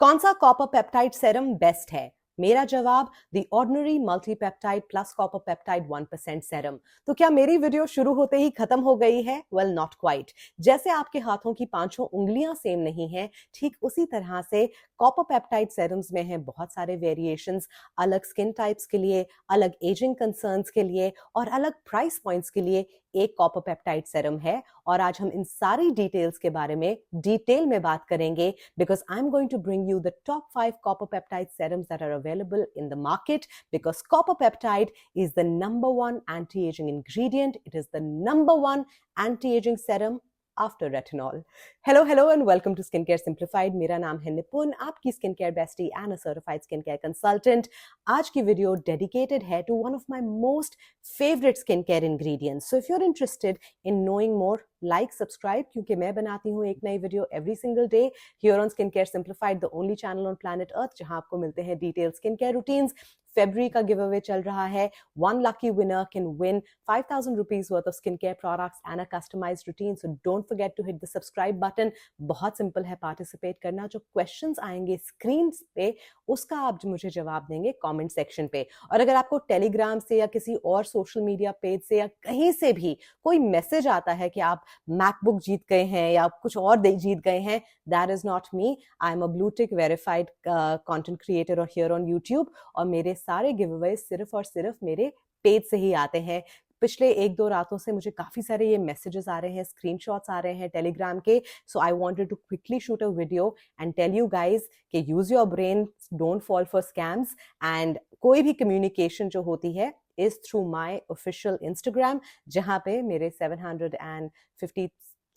कौन सा copper peptide serum best है? मेरा जवाब the Ordinary multipeptide plus copper peptide 1% serum. तो क्या मेरी वीडियो शुरू होते ही खत्म हो गई है? Well, not quite. जैसे आपके हाथों की पांचों उंगलियां सेम नहीं हैं, ठीक उसी तरह से कॉपर पेप्टाइड सेरम्स में हैं बहुत सारे वेरिएशंस, अलग स्किन टाइप्स के लिए, अलग एजिंग कंसर्न्स के लिए और अलग प्राइस पॉइंट्स के लिए एक कॉपर पेप्टाइड सेरम है। और आज हम इन सारी डिटेल्स के बारे में डिटेल में बात करेंगे because I'm going to bring you the top 5 copper peptide serums that are available in the market because copper peptide is the number one anti-aging ingredient. It is the number one anti-aging serum after retinol. Hello and welcome to Skincare Simplified. मेरा नाम है निपुन, आपकी skincare bestie and a certified skincare consultant. आज की video dedicated है to one of my most favorite skincare ingredients. So if you're interested in knowing more, like, subscribe क्योंकि मैं बनाती हूँ एक नई video every single day here on Skincare Simplified, the only channel on planet Earth जहाँ आपको मिलते हैं detailed skincare routines. February का giveaway चल रहा है. One lucky winner can win 5,000 rupees worth of skincare products and a customized routine. So don't forget to hit the subscribe button. बहुत simple है पार्टिसिपेट करना. जो क्वेश्चंस आएंगे स्क्रीन पे उसका आप मुझे जवाब देंगे कमेंट सेक्शन पे. और अगर आपको टेलीग्राम से या किसी और सोशल मीडिया पेज से या कहीं से भी कोई मैसेज आता है कि आप मैकबुक जीत गए हैं या कुछ और जीत गए हैं, that is not me. I am a blue tick verified content creator और हियर ऑन यूट्यूब, और मेरे सारे गिव अवे सिर्फ और सिर्फ मेरे पेज से ही आते हैं. पिछले एक दो रातों से मुझे काफी सारे ये मैसेजेस आ रहे हैं, स्क्रीनशॉट्स आ रहे हैं टेलीग्राम के. So I wanted to quickly shoot a video and tell you guys कि use your brain, don't fall for scams. And कोई भी कम्युनिकेशन जो होती है is through my official Instagram, जहां पे मेरे 750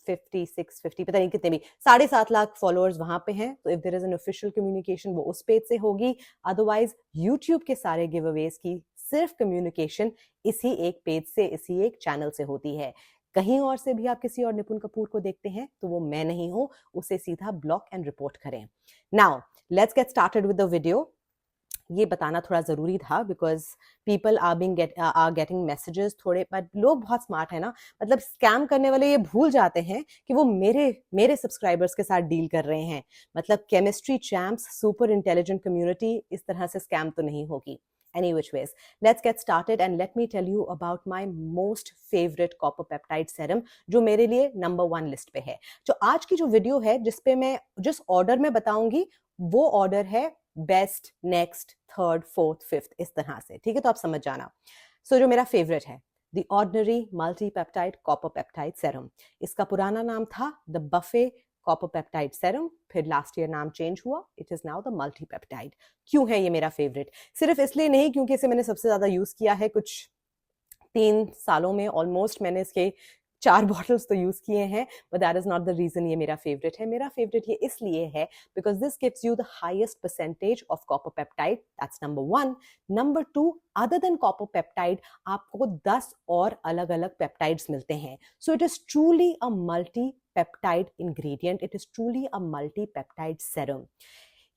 पता नहीं कितने भी 7.5 लाख फॉलोअर्स वहां पे हैं. तो if there is an official communication वो उस पेज से होगी. अदरवाइज यूट्यूब के सारे गिव अवेज की सिर्फ कम्युनिकेशन इसी एक पेज से, इसी एक चैनल से होती है. कहीं और से भी आप किसी और निपुण कपूर को देखते हैं तो वो मैं नहीं हूं, उसे सीधा ब्लॉक एंड रिपोर्ट करें. Now let's get started with the video. ये बताना थोड़ा जरूरी था because people are getting messages थोड़े, बट लोग बहुत स्मार्ट है ना, मतलब स्कैम करने वाले ये भूल जाते हैं कि वो मेरे सब्सक्राइबर्स के साथ डील कर रहे हैं. मतलब chemistry champs, super intelligent community, इस तरह से स्कैम तो नहीं होगी. Any which ways, let's get started and let me tell you about my most favorite copper peptide serum जो मेरे लिए नंबर 1 लिस्ट पे है. जो आज की जो वीडियो है जिसपे मैं जिस ऑर्डर में बताऊंगी वो ऑर्डर है best, next, third, fourth, fifth, इस तरह से. ठीक है, तो आप समझ जाना. सो जो मेरा फेवरेट है the Ordinary multipeptide copper peptide serum. इसका पुराना नाम था the Buffet copper peptide serum, फिर लास्ट ईयर नाम चेंज हुआ, it is now the multipeptide. क्यों है ये मेरा फेवरेट? सिर्फ इसलिए नहीं क्योंकि इसे मैंने सबसे ज्यादा यूज किया है. कुछ 3 सालों में ऑलमोस्ट मैंने इसके 4 बॉटल्स तो यूज किए हैं, but that is not the reason ये मेरा फेवरेट है. मेरा फेवरेट ये इसलिए है because this gives you the highest percentage of copper peptide. That's number 1. Number 2, other than copper peptide आपको 10 और अलग अलग पेप्टाइड्स मिलते हैं. So it is truly a multi peptide ingredient. It is truly a multi peptide serum.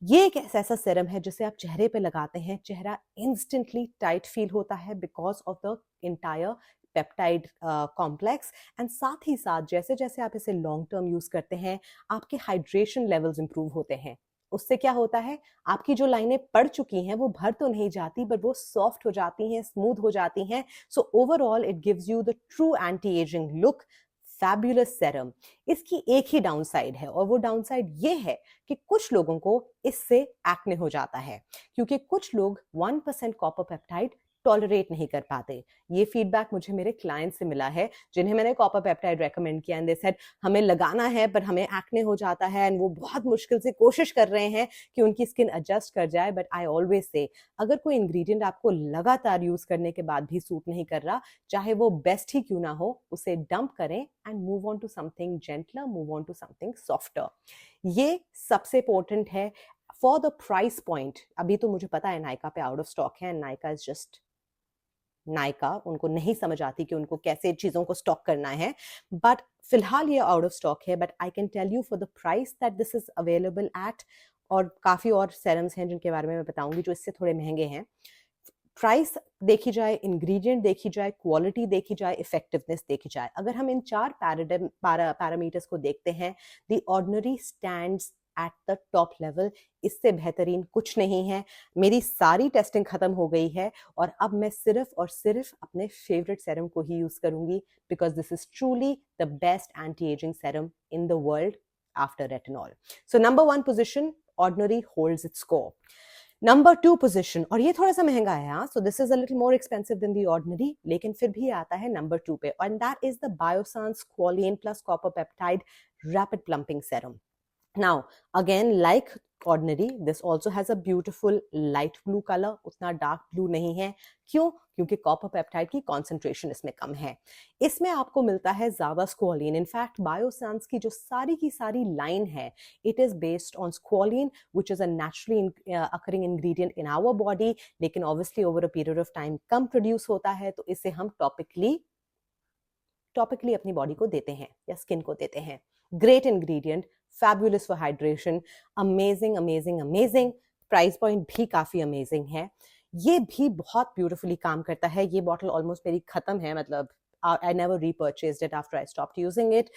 ये एक ऐसा serum है जिसे आप चेहरे पे लगाते हैं, चेहरा इंस्टेंटली टाइट फील होता है because of the entire peptide complex. And साथ ही साथ जैसे जैसे आप इसे लॉन्ग टर्म यूज करते हैं आपके हाइड्रेशन लेवल्स इंप्रूव होते हैं. उससे क्या होता है, आपकी जो लाइनें पड़ चुकी हैं वो भर तो नहीं जाती बट वो सॉफ्ट हो जाती हैं, स्मूथ हो जाती हैं. So overall it gives you the true anti ageing look. Fabulous serum. इसकी एक ही डाउनसाइड है और वो डाउनसाइड ये है कि कुछ लोगों को इससे एक्ने हो जाता है क्योंकि कुछ लोग 1% कॉपर पेप्टाइड टॉलरेट नहीं कर पाते. ये फीडबैक मुझे मेरे क्लाइंट से मिला है जिन्हें मैंने कॉपर पेप्टाइड रेकमेंड किया एंड दे सेड हमें लगाना है पर हमें एक्ने हो जाता है एंड वो बहुत मुश्किल से कोशिश कर रहे हैं कि उनकी स्किन एडजस्ट कर जाए. बट आई ऑलवेज से अगर कोई इंग्रेडिएंट आपको लगातार यूज करने के बाद भी सूट नहीं कर रहा, चाहे वो बेस्ट ही क्यों ना हो, उसे डंप करें and move on to something gentler, move on to something softer. ये सबसे इंपॉर्टेंट है फॉर द प्राइस पॉइंट. अभी तो मुझे पता है नायका पे आउट ऑफ स्टॉक है and Nykaa is just Nykaa, उनको नहीं समझ आती कि उनको कैसे चीजों को स्टॉक करना है. बट फिलहाल ये आउट ऑफ स्टॉक है. But I can tell you for the price that this is available at, और काफी और सेरम्स हैं जिनके बारे में मैं बताऊंगी जो इससे थोड़े महंगे हैं. प्राइस देखी जाए, इंग्रेडिएंट देखी जाए, क्वालिटी देखी जाए, इफेक्टिवनेस देखी जाए, अगर हम इन 4 पैरामीटर्स को देखते हैं, the ordinary stands at the top level, इससे बेहतरीन कुछ नहीं है। मेरी सारी टेस्टिंग खत्म हो गई है और अब मैं सिर्फ और सिर्फ अपने फेवरेट सेरम को ही यूज करूंगी, because this is truly the best anti ageing serum in the world after retinol. So number 1 position, Ordinary holds its score. Number 2 position, और ये थोड़ा सा महंगा है, हाँ, so this is a little more expensive than the Ordinary, लेकिन फिर भी आता है नंबर 2 पे, and that is the Biossance squalane plus copper peptide rapid plumping serum. Now, again, like ordinary, this also has a beautiful light blue color, उतना dark blue नहीं है। क्यों? क्योंकि कॉपर पेप्टाइड की कॉन्सेंट्रेशन इसमें कम है। इसमें आपको मिलता है ज्यादा स्क्वालिन। इनफैक्ट बायोसांस की जो सारी की सारी लाइन है, it is based on squalane, which is a naturally occurring ingredient in our body, लेकिन obviously over a period of time कम प्रोड्यूस होता है, तो इसे हम टॉपिकली अपनी बॉडी को देते हैं या स्किन को देते हैं। Great ingredient, fabulous for hydration, amazing amazing amazing, price point भी काफी अमेजिंग है। ये भी बहुत ब्यूटीफुली काम करता है। ये बॉटल ऑलमोस्ट मेरी खत्म है, मतलब I never repurchased it after I stopped using it.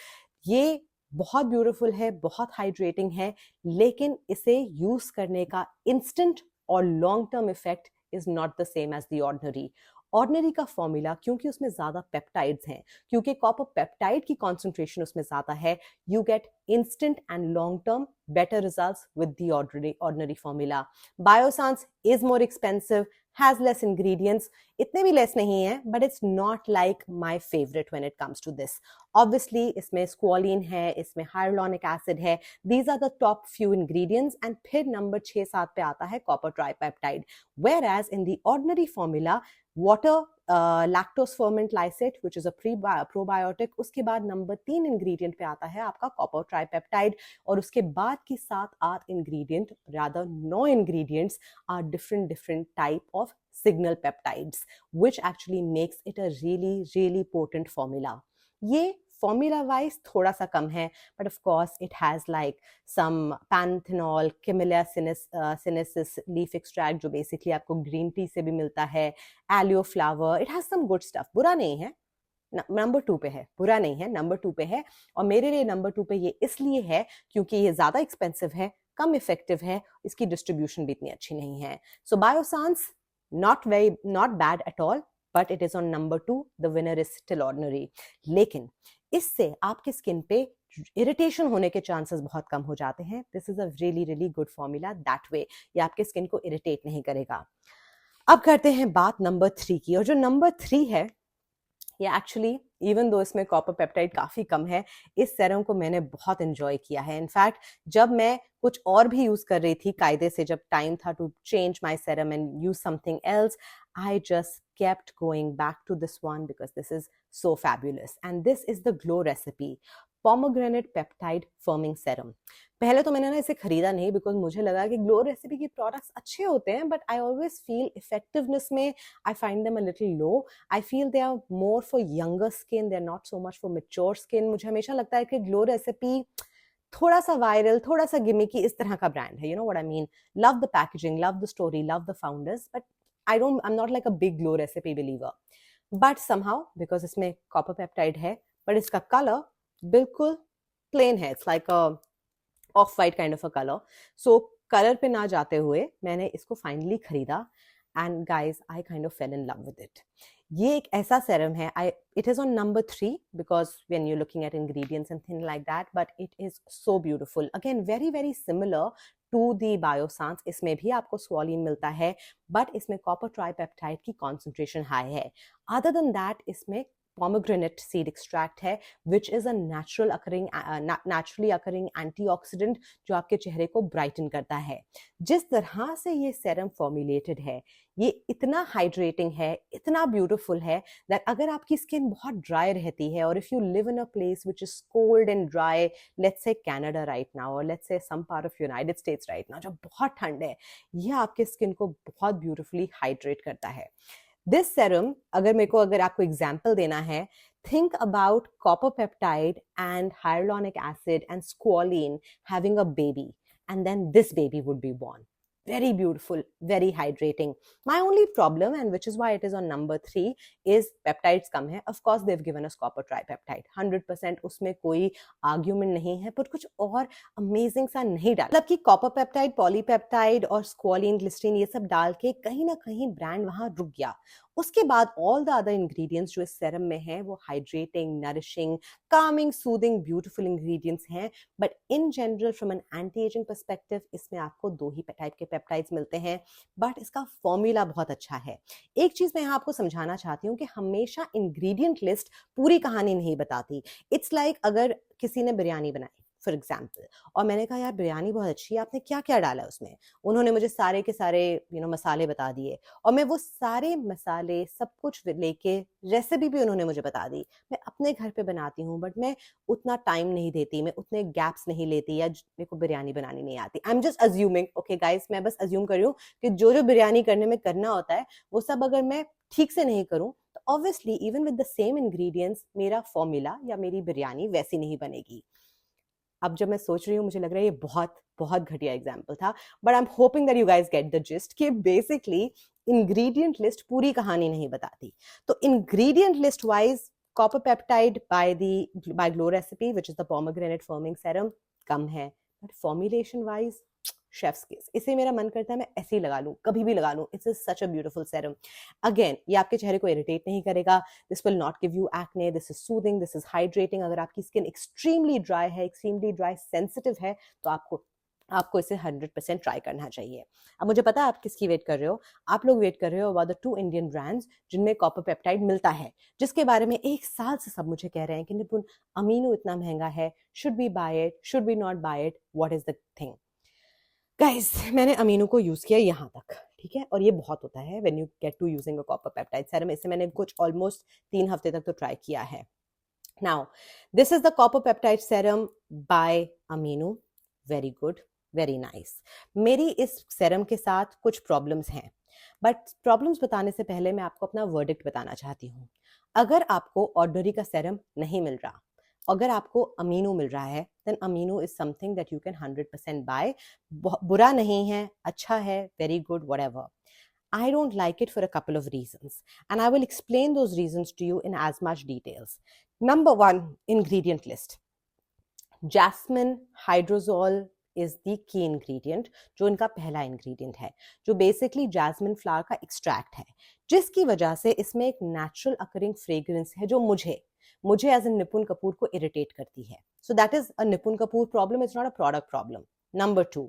ये बहुत ब्यूटीफुल है, बहुत हाइड्रेटिंग है, लेकिन इसे यूज करने का इंस्टेंट और long term effect is not the same as the ordinary. Ordinary का फॉर्मूला, क्योंकि उसमें ज्यादा पेप्टाइड्स हैं, क्योंकि कॉपर पेप्टाइड की कॉन्सेंट्रेशन उसमें ज्यादा है, you get instant and long term better results with the ordinary formula. Biossance is more expensive, has less ingredients, इतने भी less नहीं है, but it's not like my favorite when it comes to this. Obviously इसमें squalene है, इसमें hyaluronic acid है, these are the top few ingredients, and फिर number 6-7 पे आता है copper tripeptide, whereas in the ordinary formula water, lactose ferment lysate which is a probiotic, उसके बाद नंबर 3 इंग्रेडिएंट पे आता है आपका कॉपर ट्राइपेप्टाइड, और उसके बाद की 7-8 ingredient, rather 9 ingredients are different type of signal peptides, which actually makes it a really potent formula. ये formula wise थोड़ा सा कम है, but of course it has like some panthenol, Camellia sinensis leaf extract, जो basically आपको green tea से भी मिलता है, aloe flower, it has some good stuff, बुरा नहीं है। नंबर 2 पे है, बुरा नहीं है, नंबर 2 पे है। और मेरे लिए नंबर 2 पे ये इसलिए है क्योंकि ये ज्यादा एक्सपेंसिव है, कम इफेक्टिव है, इसकी डिस्ट्रीब्यूशन भी इतनी अच्छी नहीं है। सो बायोसांस not bad at all, but it is on number 2, the winner is still ordinary. लेकिन इससे आपके स्किन पे इरिटेशन होने के चांसेस बहुत कम हो जाते हैं। This is a really good formula that way, ये आपके स्किन को इरिटेट नहीं करेगा। अब करते हैं बात नंबर 3 की, और जो नंबर 3 है, ये एक्चुअली इवन दो इसमें कॉपर पेप्टाइड काफी कम है, इस सेरम को मैंने बहुत एंजॉय किया है। इनफैक्ट जब मैं कुछ और भी यूज कर रही थी कायदे से, जब टाइम था to change my serum and use something else, I just kept going back to this one because this is so fabulous, and this is the Glow recipe pomegranate peptide firming serum. पहले तो मैंने ना इसे खरीदा नहीं, because मुझे लगा कि ग्लो रेसिपी के प्रोडक्ट्स अच्छे होते हैं, but I always feel effectiveness में I find them a little low. I feel they are more for younger skin, they are not so much for mature skin. मुझे हमेशा लगता है कि ग्लो रेसिपी थोड़ा सा वायरल, थोड़ा सा गिमिकी, इस तरह का ब्रांड है। You know what I mean? Love the packaging, love the story, love the founders, but I'm not like a big glow recipe believer. But somehow, because इसमें copper peptide है, but इसका color बिल्कुल plain है. It's like a off-white kind of a color. So color पे ना जाते हुए मैंने इसको finally खरीदा, and guys, I kind of fell in love with it. ये एक ऐसा serum है, it is on number 3 because when you're looking at ingredients and things like that, but it is so beautiful. Again, very similar to the Biossance. इसमें भी आपको swollen मिलता है, but इसमें copper tripeptide की concentration high है. Other than that, इसमें pomegranate seed extract है, which is a naturally occurring antioxidant जो आपके चेहरे को ब्राइटन करता है। जिस तरह से ये सेरम फॉर्मुलेटेड है, ये इतना हाइड्रेटिंग है, इतना ब्यूटीफुल है, दैट अगर आपकी स्किन बहुत ड्राई रहती है, और if you live in a place which is cold and dry, let's say Canada right now, और let's say some part of United States right now, जब बहुत ठंड है, ये आपके स्किन को बहुत ब्यूटीफुली हाइड्रेट करता है। दिस सेरम, अगर आपको एग्जाम्पल देना है, think about copper peptide and hyaluronic acid and squalene having a baby, and then this baby would be born. very beautiful, very hydrating. My only problem, and which is why it is on number 3, is peptides कम है. Of course they've given us copper tripeptide, 100%, उसमें कोई argument नहीं है, but कुछ और amazing सा नहीं डाला. मतलब कि कॉपर पेप्टाइड, पॉलीपेप्टाइड और स्क्वालिन, ग्लिस्ट्रीन ये सब डाल के कहीं ना कहीं ब्रांड वहां रुक गया. उसके बाद ऑल द अदर इंग्रेडिएंट्स जो इस सेरम में हैं वो hydrating, nourishing, calming, soothing, beautiful ingredients हैं. But in general from an anti ageing perspective इसमें आपको 2 ही टाइप के पेप्टाइड्स मिलते हैं, बट इसका फॉर्मूला बहुत अच्छा है. एक चीज मैं यहाँ आपको समझाना चाहती हूँ कि हमेशा इंग्रेडिएंट लिस्ट पूरी कहानी नहीं बताती. इट्स लाइक अगर किसी ने बिरयानी बनाई फॉर एग्जाम्पल, और मैंने कहा यार बिरयानी बहुत अच्छी है, आपने क्या क्या डाला उसमें, उन्होंने मुझे सारे के सारे मसाले बता दिए, और मैं वो सारे मसाले सब कुछ लेके रेसिपी भी उन्होंने मुझे बता दी. मैं अपने घर पे बनाती हूँ, बट मैं उतना टाइम नहीं देती, मैं उतने गैप्स नहीं लेती, या मेरे को बिरयानी बनानी नहीं आती. I am just assuming, okay guys, मैं बस अज्यूम कर रही हूँ कि जो जो बिरयानी करने में करना होता है वो सब अगर मैं ठीक से नहीं करूँ तो obviously even with the same ingredients मेरा फॉर्मूला या मेरी बिरयानी वैसी नहीं बनेगी. अब जब मैं सोच रही हूँ मुझे लग रहा है ये बहुत बहुत घटिया एग्जाम्पल था, but I am hoping that you guys get the gist कि बेसिकली इंग्रेडिएंट लिस्ट पूरी कहानी नहीं बताती. तो ingredient list wise copper peptide by Glow Recipe which is the pomegranate firming serum कम है, बट फॉर्मुलेशन वाइज शेफ्स किस. इसे मेरा मन करता है मैं ऐसे ही लगा लूं, कभी भी लगा लूं. It's such a beautiful serum. Again ये आपके चेहरे को इरिटेट नहीं करेगा. This will not give you acne. This is soothing, this is hydrating. अगर आपकी स्किन एक्सट्रीमली ड्राई है, एक्सट्रीमली ड्राई सेंसिटिव है, तो आपको इसे 100% ट्राई करना चाहिए. अब मुझे पता है आप किसकी वेट कर रहे हो. आप लोग वेट कर रहे हो अबाउट द 2 इंडियन ब्रांड्स जिनमें कॉपर पेप्टाइड मिलता है, जिसके बारे में 1 साल से सब मुझे कह रहे हैं कि निपुण अमीनो इतना महंगा है, should we buy it, should we not buy it, what is the thing. Guys मैंने अमीनो को यूज किया यहाँ तक, ठीक है, और ये बहुत होता है when you get to using a copper peptide serum. इससे मैंने कुछ ऑलमोस्ट 3 हफ्ते तक तो ट्राई किया है. Now this is the copper peptide serum by Amino. Very good, very nice. मेरी इस सेरम के साथ कुछ प्रॉब्लम्स हैं, बट प्रॉब्लम्स बताने से पहले मैं आपको अपना वर्डिक्ट बताना चाहती हूँ. अगर आपको ऑर्डिनरी का सेरम नहीं मिल रहा, अगर आपको अमीनो मिल रहा है, then Amino is something that you can 100% buy. बुरा नहीं है, अच्छा है, very good, whatever. I don't like it for a couple of reasons, and I will explain those reasons to you in as much details. Number 1, ingredient list. Jasmine hydrozole is the key ingredient, जो इनका पहला ingredient है, जो basically jasmine flower का extract है, जिसकी वजह से इसमें एक natural occurring fragrance है जो मुझे एज ए निपुण कपूर को इरिटेट करती है. सो दैट इज अ निपुण Kapoor problem, it's not a product problem. Number 2,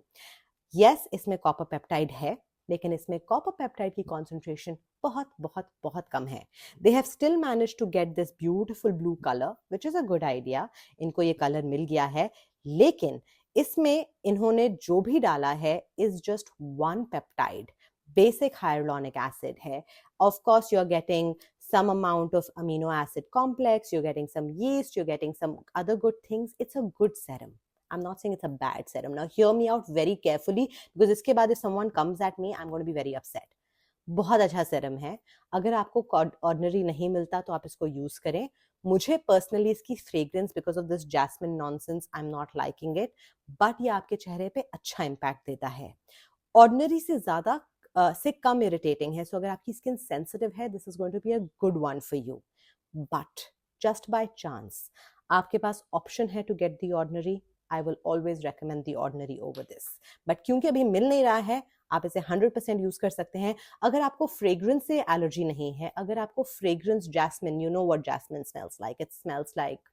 yes इसमें कॉपर पेप्टाइड है, लेकिन इसमें कॉपर पेप्टाइड की कॉन्सेंट्रेशन बहुत बहुत बहुत कम है. They have still manage to get this beautiful blue colour which is a good idea. इनको ये कलर मिल गया है, लेकिन इसमें इन्होंने जो भी डाला है is just 1 peptide. Basic hyaluronic acid है. Of course, you're getting some amount of amino acid complex, you're getting some yeast, you're getting some other good things. It's a good serum. I'm not saying it's a bad serum. Now, hear me out very carefully, because इसके बाद if someone comes at me, I'm going to be very upset. बहुत अच्छा serum है. अगर आपको ordinary नहीं मिलता तो आप इसको यूज करें. मुझे पर्सनली इसकी fragrance because of this jasmine nonsense I am not liking it, but ये आपके चेहरे पे अच्छा इम्पैक्ट देता है. ऑर्डिनरी से ज्यादा से कम इरिटेटिंग है. सो अगर आपकी स्किन सेंसिटिव है, this is going to be a good one for you. But just by chance आपके पास ऑप्शन है to get the ordinary, I will always recommend the ordinary over this. But क्योंकि अभी मिल नहीं रहा है, आप इसे 100% यूज कर सकते हैं. अगर आपको फ्रेग्रेंस से एलर्जी नहीं है, अगर आपको fragrance jasmine, you know what jasmine smells like, it smells like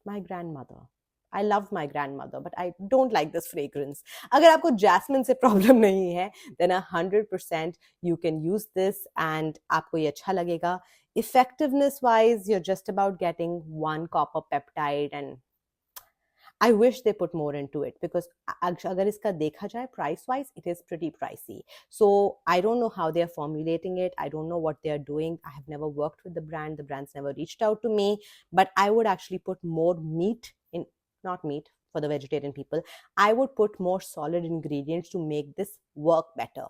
my grandmother. I love my grandmother, but I don't like this fragrance. अगर आपको जैस्मिन से प्रॉब्लम नहीं है, then 100% you can use this and आपको ये अच्छा लगेगा. Effectiveness wise, you're just about getting 1 copper peptide, and I wish they put more into it, because अगर इसका देखा जाए price wise, it is pretty pricey. So I don't know how they are formulating it. I don't know what they are doing. I have never worked with the brand. The brand's never reached out to me. But I would actually put more meat in, not meat for the vegetarian people. I would put more solid ingredients to make this work better.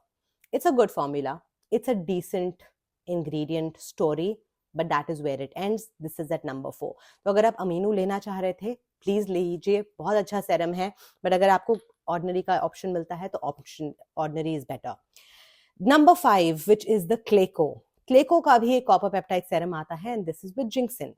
It's a good formula. It's a decent ingredient story, but that is where it ends. This is at number 4. तो अगर आप amino लेना चाह रहे थे, please लीजिए, बहुत अच्छा सेरम है. बट अगर आपको ऑर्डिनरी का ऑप्शन मिलता है तो option Ordinary is better. Number 5 which is the Klecko. Klecko का भी एक कॉपर पेप्टाइड सेरम आता है एंड दिस इज विद जिंक्सिन,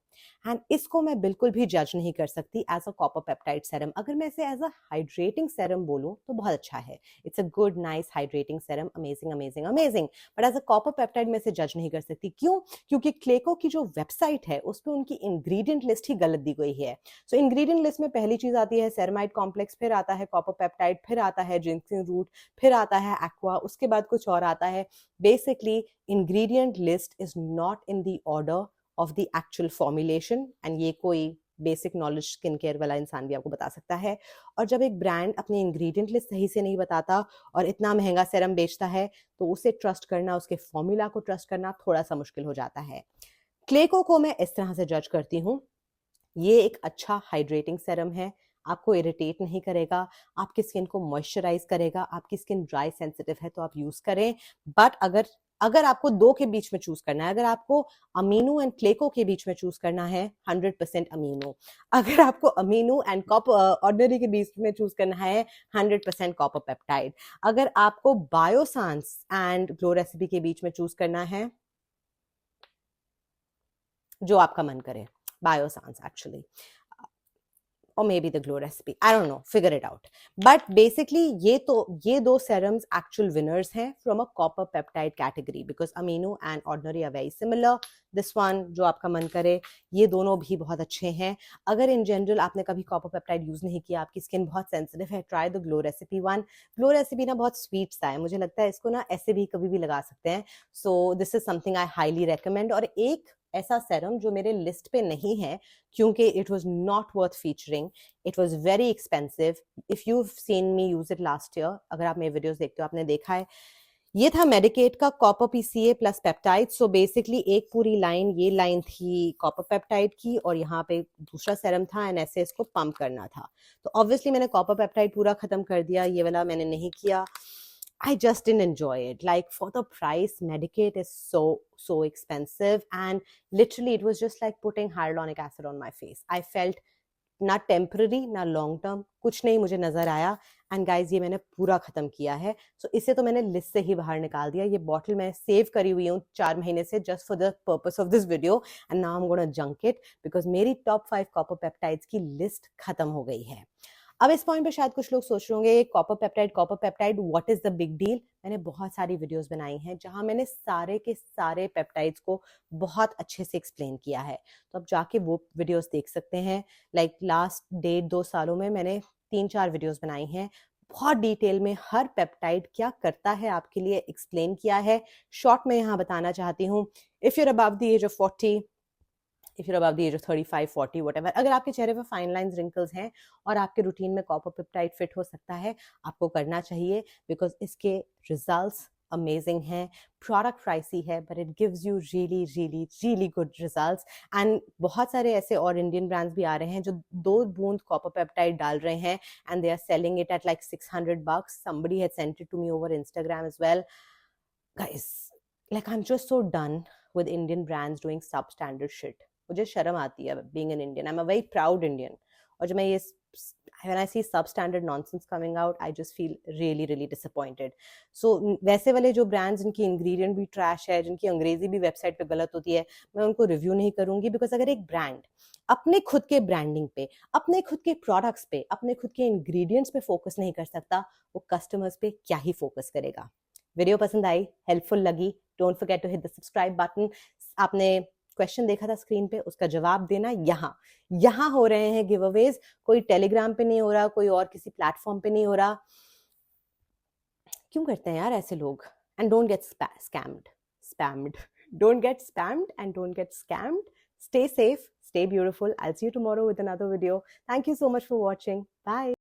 एंड इसको मैं बिल्कुल भी जज नहीं कर सकती as a copper peptide serum. अगर मैं इसे एज अ हाइड्रेटिंग सेरम बोलूं तो बहुत अच्छा है, it's a good nice hydrating serum, amazing amazing amazing, but as a copper peptide मैं इसे जज नहीं कर सकती। क्यों? क्योंकि क्लेको की जो वेबसाइट है उस पर उनकी इंग्रेडिएंट लिस्ट ही गलत दी गई है। सो इंग्रेडिएंट लिस्ट में पहली चीज आती है सेरेमाइड कॉम्प्लेक्स, फिर आता है कॉपर पेप्टाइड, फिर आता है जिंक्सिन रूट, फिर आता है एक्वा, उसके बाद कुछ और आता है। Basically ingredient list is not in the order of the actual formulation, and ये कोई बेसिक नॉलेज स्किन केयर वाला इंसान भी आपको बता सकता है। और जब एक ब्रांड अपनी इंग्रेडिएंट लिस्ट सही से नहीं बताता और इतना महंगा सेरम बेचता है तो उसे ट्रस्ट करना, उसके फॉर्मूला को ट्रस्ट करना थोड़ा सा मुश्किल हो जाता है। क्लेको को मैं इस तरह से जज करती हूँ, ये एक अच्छा हाइड्रेटिंग सेरम है, आपको इरिटेट नहीं करेगा, आपकी स्किन को मॉइस्चराइज करेगा। आपकी स्किन ड्राई सेंसिटिव है तो आप यूज करें, बट अगर आपको दो के बीच में चूज करना है, अगर आपको अमीनो एंड क्लेको के बीच में चूज करना है 100% अमीनो, अगर आपको अमीनो एंड कॉपर ऑर्डिनरी के बीच में चूज करना है 100% कॉपर पेप्टाइड, अगर आपको बायोसांस एंड ग्लो रेसिपी के बीच में चूज करना है, जो आपका मन करे, बायोसांस actually, or maybe the glow recipe, I don't know, figure it out. But basically ये दो serums actual winners हैं from a copper peptide category because amino and ordinary are very similar. This one जो आपका मन करे, ये दोनों भी बहुत अच्छे हैं। अगर in general आपने कभी copper peptide यूज नहीं किया, आपकी स्किन बहुत सेंसिटिव है, try the glow recipe one. glow recipe ना बहुत स्वीट सा है, मुझे लगता है इसको ना ऐसे भी कभी भी लगा सकते हैं। So this is something I highly recommend. और एक ऐसा सेरम जो मेरे लिस्ट पे नहीं है क्योंकि it was not worth featuring, it was very expensive. If you seen me use it last year, अगर आप मेरे वीडियोस देखते हो आपने देखा है, ये था मेडिकेट का copper PCA plus peptide. So basically एक पूरी लाइन, ये लाइन थी कॉपर पेप्टाइड की और यहाँ पे दूसरा सेरम था एंड ऐसे इसको पंप करना था। तो ऑब्वियसली मैंने कॉपर पेप्टाइड पूरा खत्म कर दिया, ये वाला मैंने नहीं किया। I just didn't enjoy it. Like for the price, Medigate is so expensive, and literally it was just like putting hyaluronic acid on my face. I felt ना टेम्पररी ना लॉन्ग टर्म, कुछ नहीं मुझे नजर आया। एंड गाइज ये मैंने पूरा खत्म किया है, सो इसे तो मैंने लिस्ट से ही बाहर निकाल दिया। ये बॉटल मैं सेव करी हुई हूँ 4 महीने से just for the purpose of this video, and now I am gonna junk it because मेरी टॉप 5 कॉपर पेप्टाइड्स की लिस्ट खत्म हो गई है। अब इस पॉइंट पे शायद कुछ लोग सोच रहे होंगे copper peptide what is the big deal. मैंने बहुत सारी वीडियोस बनाई हैं जहां मैंने सारे के सारे पेप्टाइड्स को बहुत अच्छे से एक्सप्लेन किया है, तो अब जाके वो वीडियोस देख सकते हैं। लाइक लास्ट 1.5-2 सालों में मैंने 3-4 वीडियोस बनाई हैं, बहुत डिटेल में हर पेप्टाइड क्या करता है आपके लिए एक्सप्लेन किया है। शॉर्ट में यहाँ बताना चाहती हूँ, if you're above the age of 40, if you're above the age of 35, 40, whatever, अगर आपके चेहरे पे फाइन लाइंस रिंकल्स हैं और आपके रूटीन में कॉपर पेप्टाइड फिट हो सकता है, आपको करना चाहिए बिकॉज इसके रिजल्ट्स अमेजिंग हैं। प्रोडक्ट प्राइसी है but it gives you really really really good results. And बहुत सारे ऐसे और इंडियन ब्रांड्स भी आ रहे हैं जो 2 बूंद कॉपर पेप्टाइड डाल रहे हैं and they are selling it at like $600. somebody had sent it to me over Instagram as well. Guys, like I'm just so done with Indian brands doing substandard shit. मुझे शर्म आती है being an Indian. I'm a very proud Indian. और जब मैं ये when I see substandard nonsense coming out, I just feel really really disappointed. So वैसे वाले जो brands जिनकी ingredient भी trash है, जिनकी अंग्रेजी भी वेबसाइट पे गलत होती है, मैं उनको रिव्यू नहीं करूंगी बिकॉज अगर एक ब्रांड अपने खुद के ब्रांडिंग पे, अपने खुद के प्रोडक्ट्स पे, अपने खुद के इंग्रेडिएंट्स पे फोकस नहीं कर सकता, वो कस्टमर्स पे क्या ही फोकस करेगा। वीडियो पसंद आई, हेल्पफुल लगी, don't forget to hit the subscribe button. आपने क्वेश्चन देखा था स्क्रीन पे, उसका जवाब देना यहाँ हो रहे हैं गिव अवेज, कोई टेलीग्राम पे नहीं हो रहा, कोई और किसी प्लेटफॉर्म पे नहीं हो रहा। क्यों करते हैं यार ऐसे लोग? And don't get spammed don't get spammed and don't get scammed. Stay safe, stay beautiful. I'll see you tomorrow with another video. Thank you so much for watching. Bye.